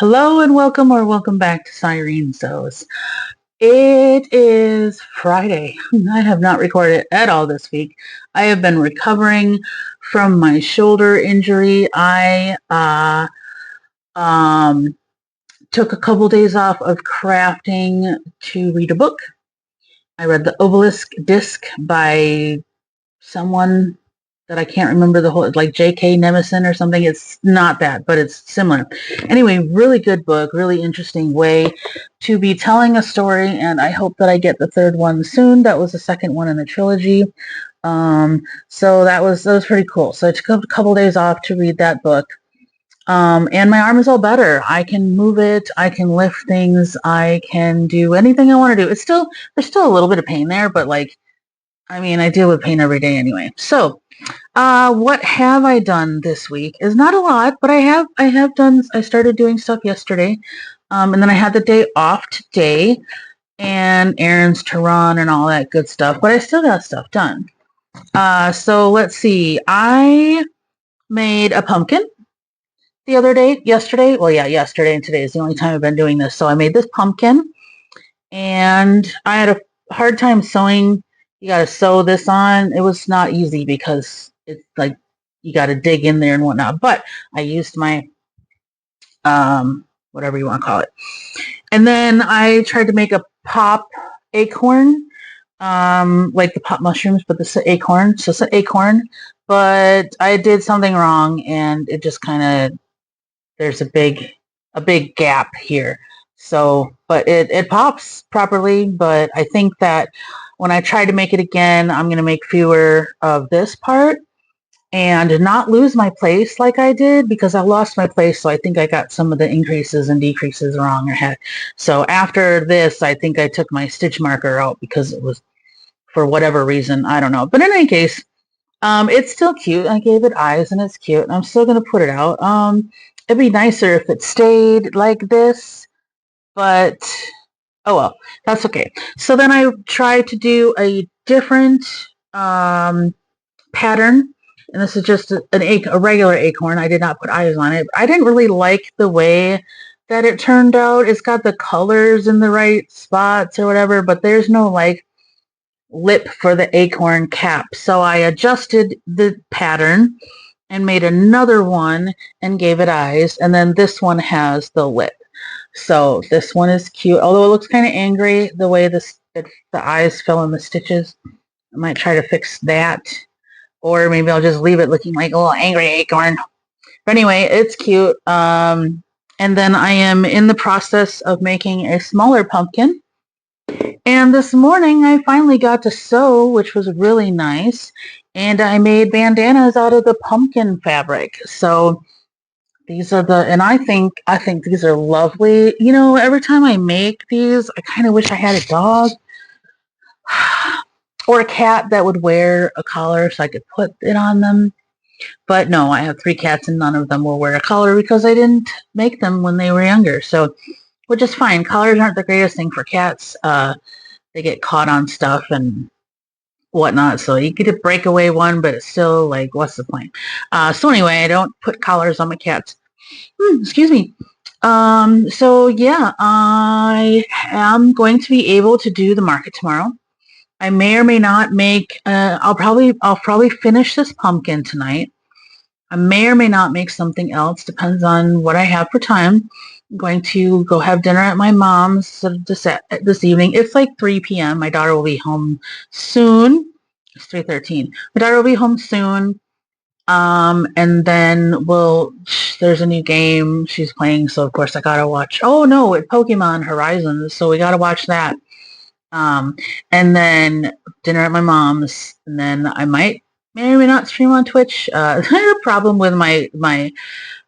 Hello and welcome or welcome back to Cyrene Zoes. It is Friday. I have not recorded at all this week. I have been recovering from my shoulder injury. I took a couple days off of crafting to read a book. I read The Obelisk Disc by someone that I can't remember the whole, like J.K. Nemison or something. It's not that, but it's similar. Anyway, really good book, really interesting way to be telling a story, and I hope that I get the third one soon. That was the second one in the trilogy. So that was pretty cool. So I took a couple days off to read that book. And my arm is all better. I can move it. I can lift things. I can do anything I want to do. There's still a little bit of pain there, but I deal with pain every day anyway. So, what have I done this week is not a lot, but I started doing stuff yesterday. And then I had the day off today and errands to run and all that good stuff, but I still got stuff done. So let's see. I made a pumpkin yesterday. Well, yeah, yesterday and today is the only time I've been doing this. So I made this pumpkin and I had a hard time sewing. You got to sew this on. It was not easy because it's like you got to dig in there and whatnot. But I used my whatever you want to call it, and then I tried to make a pop acorn, like the pop mushrooms, but this is acorn. So it's an acorn, but I did something wrong, and it just kind of there's a big gap here. So, but it pops properly. But I think that when I try to make it again, I'm going to make fewer of this part and not lose my place like I did because I lost my place. So I think I got some of the increases and decreases wrong or had. So after this, I think I took my stitch marker out because it was for whatever reason. I don't know. But in any case, it's still cute. I gave it eyes and it's cute. I'm still going to put it out. It'd be nicer if it stayed like this, but oh well, that's okay. So then I tried to do a different pattern, and this is just a regular acorn. I did not put eyes on it. I didn't really like the way that it turned out. It's got the colors in the right spots or whatever, but there's no like lip for the acorn cap. So I adjusted the pattern and made another one and gave it eyes, and then this one has the lip. So this one is cute, although it looks kind of angry the way the eyes fell in the stitches. I might try to fix that, or maybe I'll just leave it looking like a little angry acorn. But anyway, it's cute. And then I am in the process of making a smaller pumpkin. And this morning I finally got to sew, which was really nice. And I made bandanas out of the pumpkin fabric. So these are and I think these are lovely. You know, every time I make these, I kind of wish I had a dog or a cat that would wear a collar so I could put it on them. But no, I have 3 cats and none of them will wear a collar because I didn't make them when they were younger. So, which is fine. Collars aren't the greatest thing for cats. They get caught on stuff and whatnot. So you get to break away one, but it's still like, what's the point? So anyway, I don't put collars on my cats. Excuse me. So yeah, I am going to be able to do the market tomorrow. I may or may not make, I'll probably finish this pumpkin tonight. I may or may not make something else, depends on what I have for time. I'm going to go have dinner at my mom's this evening. It's like 3 p.m. My daughter will be home soon. It's 3:13. My daughter will be home soon. And then there's a new game she's playing, so of course I gotta watch. Oh no, it's Pokemon Horizons, so we gotta watch that. And then dinner at my mom's, and then I may or may not stream on Twitch. I had a problem with my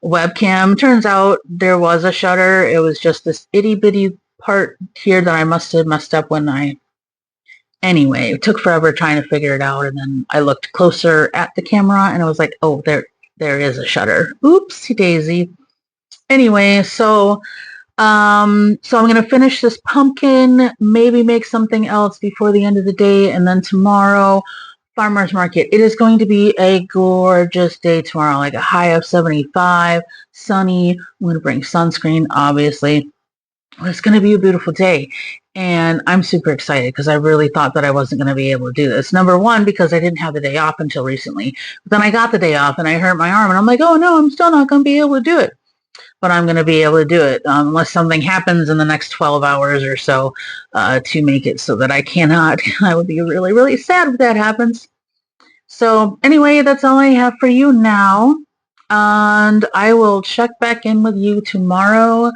webcam. Turns out there was a shutter. It was just this itty bitty part here that I must have messed up Anyway, it took forever trying to figure it out, and then I looked closer at the camera, and I was like, oh, there is a shutter. Oopsie daisy. Anyway, so I'm going to finish this pumpkin, maybe make something else before the end of the day, and then tomorrow farmer's market. It is going to be a gorgeous day tomorrow, like a high of 75, sunny. I'm going to bring sunscreen, obviously. It's going to be a beautiful day. And I'm super excited because I really thought that I wasn't going to be able to do this. Number one, because I didn't have the day off until recently. But then I got the day off and I hurt my arm. And I'm like, oh no, I'm still not going to be able to do it. But I'm going to be able to do it unless something happens in the next 12 hours or so to make it so that I cannot. I would be really, really sad if that happens. So anyway, that's all I have for you now. And I will check back in with you tomorrow,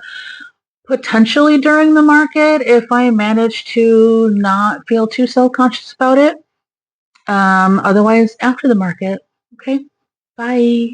potentially during the market, if I manage to not feel too self-conscious about it. Otherwise, after the market. Okay, bye.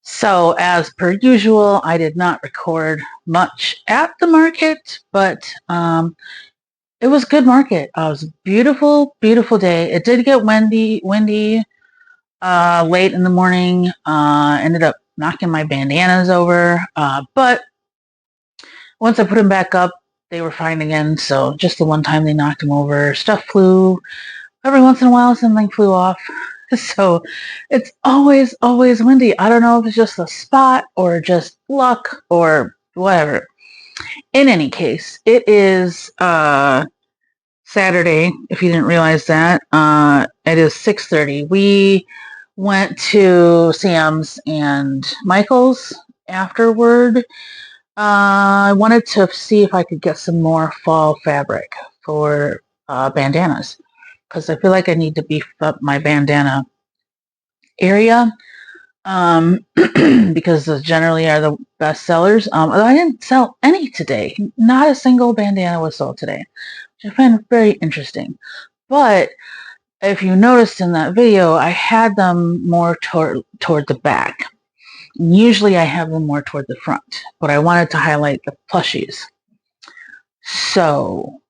So, as per usual, I did not record much at the market, but it was a good market. It was a beautiful, beautiful day. It did get windy late in the morning. Ended up knocking my bandanas over, but once I put them back up, they were fine again. So, just the one time they knocked them over, stuff flew. Every once in a while, something flew off. So it's always, always windy. I don't know if it's just a spot or just luck or whatever. In any case, it is Saturday, if you didn't realize that. It is 6:30. We went to Sam's and Michael's afterward. I wanted to see if I could get some more fall fabric for bandanas, because I feel like I need to beef up my bandana area, because those generally are the best sellers. Although I didn't sell any today. Not a single bandana was sold today, which I find very interesting. But if you noticed in that video, I had them more toward the back. Usually I have them more toward the front, but I wanted to highlight the plushies. So,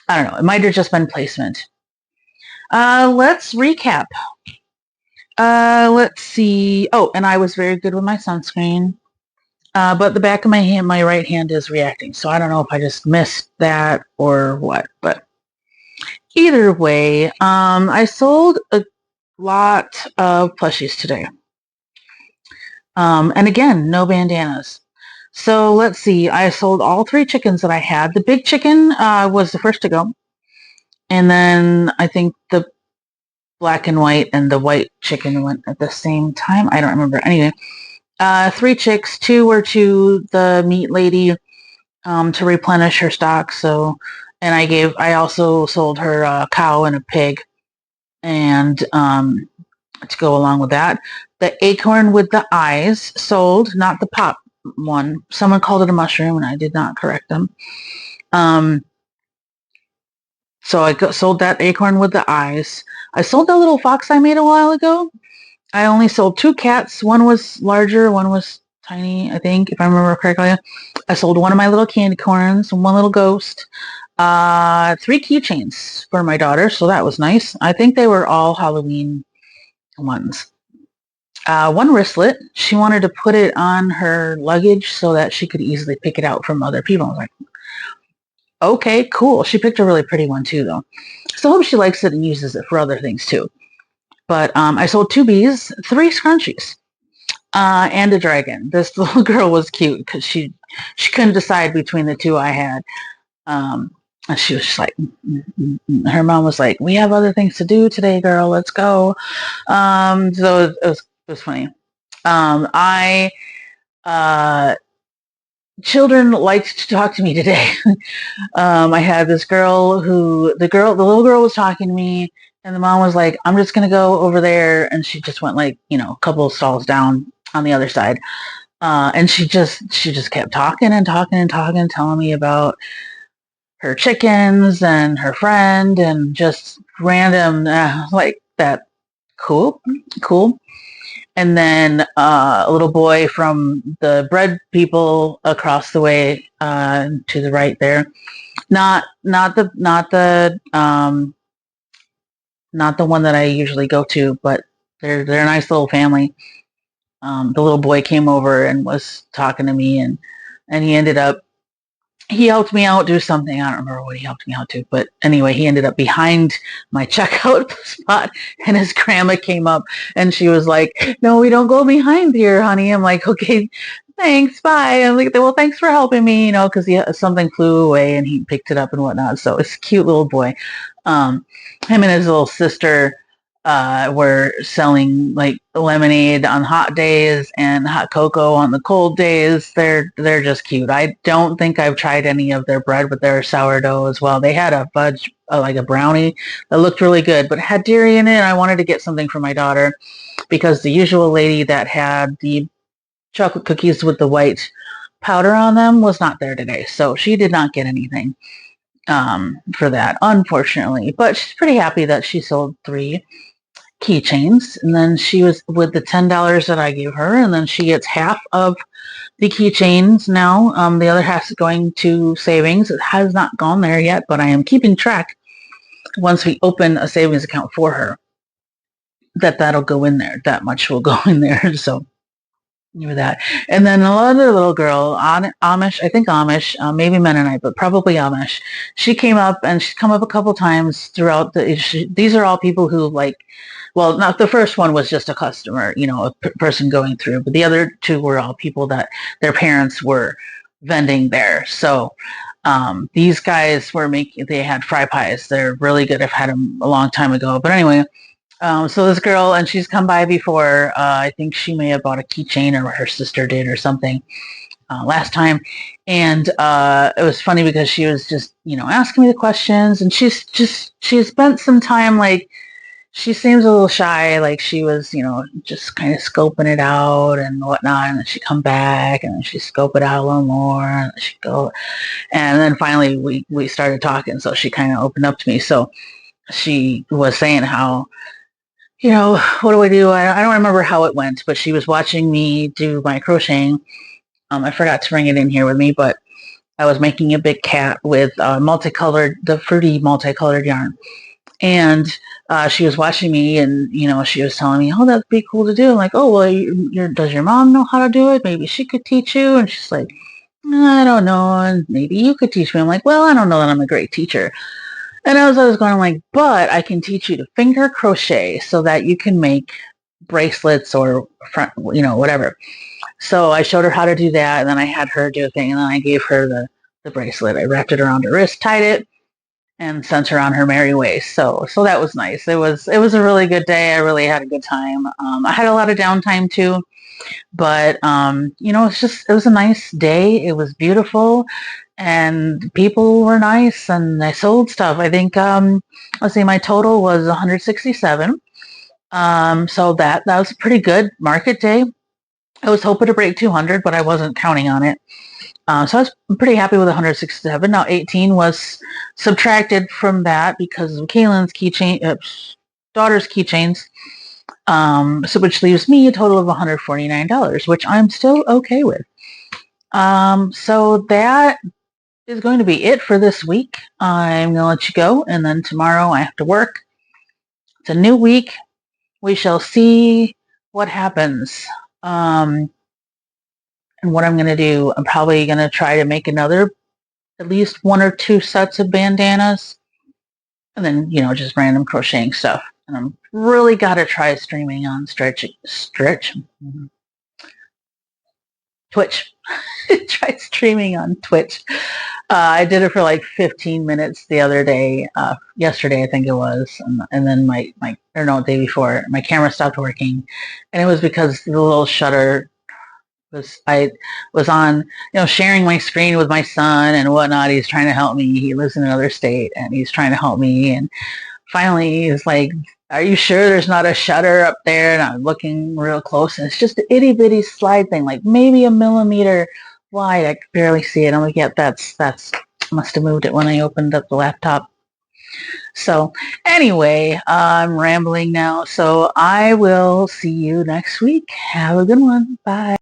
I don't know. It might have just been placement. Let's recap. Let's see. Oh, and I was very good with my sunscreen. But the back of my hand, my right hand is reacting. So I don't know if I just missed that or what. But either way, I sold a lot of plushies today. And again, no bandanas. So let's see. I sold all 3 chickens that I had. The big chicken was the first to go. And then I think the black and white and the white chicken went at the same time. I don't remember. Anyway, 3 chicks. 2 were to the meat lady to replenish her stock. So, and I also sold her a cow and a pig, and to go along with that. The acorn with the eyes sold, not the pop one. Someone called it a mushroom, and I did not correct them. So I sold that acorn with the eyes. I sold that little fox I made a while ago. I only sold 2 cats. One was larger, one was tiny, I think, if I remember correctly. I sold one of my little candy corns, one little ghost, 3 keychains for my daughter, so that was nice. I think they were all Halloween ones. One wristlet. She wanted to put it on her luggage so that she could easily pick it out from other people. I was like, okay, cool. She picked a really pretty one too, though. So I hope she likes it and uses it for other things too. But I sold 2 bees, 3 scrunchies, and a dragon. This little girl was cute because she couldn't decide between the 2 I had. And she was just like, her mom was like, "We have other things to do today, girl. Let's go." So it was funny. I children liked to talk to me today. I had this girl the little girl was talking to me, and the mom was like, "I'm just gonna go over there," and she just went like, a couple of stalls down on the other side, and she just kept talking and talking and talking, telling me about her chickens and her friend and just random like that. Cool, cool. And then a little boy from the bread people across the way to the right there. Not the one that I usually go to, but they're a nice little family. The little boy came over and was talking to me, and he helped me out do something. I don't remember what he helped me out to, but anyway, he ended up behind my checkout spot, and his grandma came up and she was like, "No, we don't go behind here, honey." I'm like, "Okay, thanks, bye." I'm like, "Well, thanks for helping me," because something flew away and he picked it up and whatnot. So it's a cute little boy. Him and his little sister were selling like lemonade on hot days and hot cocoa on the cold days. They're just cute. I don't think I've tried any of their bread, but their sourdough as well. They had a fudge, like a brownie that looked really good, but it had dairy in it. And I wanted to get something for my daughter because the usual lady that had the chocolate cookies with the white powder on them was not there today, so she did not get anything for that, unfortunately. But she's pretty happy that she sold 3 keychains, and then she was with the $10 that I gave her, and then she gets half of the keychains now. The other half is going to savings. It has not gone there yet, but I am keeping track once we open a savings account for her that'll go in there. That much will go in there. So with that. And then another little girl, Amish, I think Amish, maybe Mennonite, but probably Amish. She came up, and she's come up a couple times throughout these are all people who well, not the first one was just a customer, a person going through, but the other 2 were all people that their parents were vending there. So these guys they had fry pies. They're really good. I've had them a long time ago. But anyway, so this girl, and she's come by before. I think she may have bought a keychain, or her sister did, or something last time. And it was funny because she was just, asking me the questions, and she spent some time she seems a little shy, like she was, just kind of scoping it out and whatnot. And then she'd come back, and then she'd scope it out a little more, and she'd go. And then finally we started talking, so she kind of opened up to me. So she was saying how, what do I do? I don't remember how it went, but she was watching me do my crocheting. I forgot to bring it in here with me, but I was making a big cat with the fruity multicolored yarn. And she was watching me, and, she was telling me, "Oh, that'd be cool to do." I'm like, "Oh, well, does your mom know how to do it? Maybe she could teach you." And she's like, "I don't know, and maybe you could teach me." I'm like, "Well, I don't know that I'm a great teacher." And as I was going, I'm like, "But I can teach you to finger crochet so that you can make bracelets or front, whatever." So I showed her how to do that, and then I had her do a thing, and then I gave her the bracelet. I wrapped it around her wrist, tied it, and sent her on her merry way. So that was nice. It was a really good day. I really had a good time. I had a lot of downtime too, but it was a nice day. It was beautiful, and people were nice, and I sold stuff. I think let's see, my total was 167. So that was a pretty good market day. I was hoping to break 200, but I wasn't counting on it. So I was pretty happy with 167. Now 18 was subtracted from that because of Kaylin's daughter's keychains. So which leaves me a total of $149, which I'm still okay with. So that is going to be it for this week. I'm going to let you go, and then tomorrow I have to work. It's a new week. We shall see what happens. And what I'm going to do, I'm probably going to try to make another, at least 1 or 2 sets of bandanas, and then, just random crocheting stuff. And I'm really got to try streaming on Twitch. Try streaming on Twitch. I did it for like 15 minutes the other day, yesterday I think it was, and then the day before, my camera stopped working, and it was because the little shutter I was on, sharing my screen with my son and whatnot. He's trying to help me. He lives in another state, and he's trying to help me, and finally he's like, "Are you sure there's not a shutter up there?" And I'm looking real close, and it's just an itty bitty slide thing, like maybe a millimeter wide. I could barely see it. I'm like, "Yep, that's must have moved it when I opened up the laptop." So anyway, I'm rambling now. So I will see you next week. Have a good one. Bye.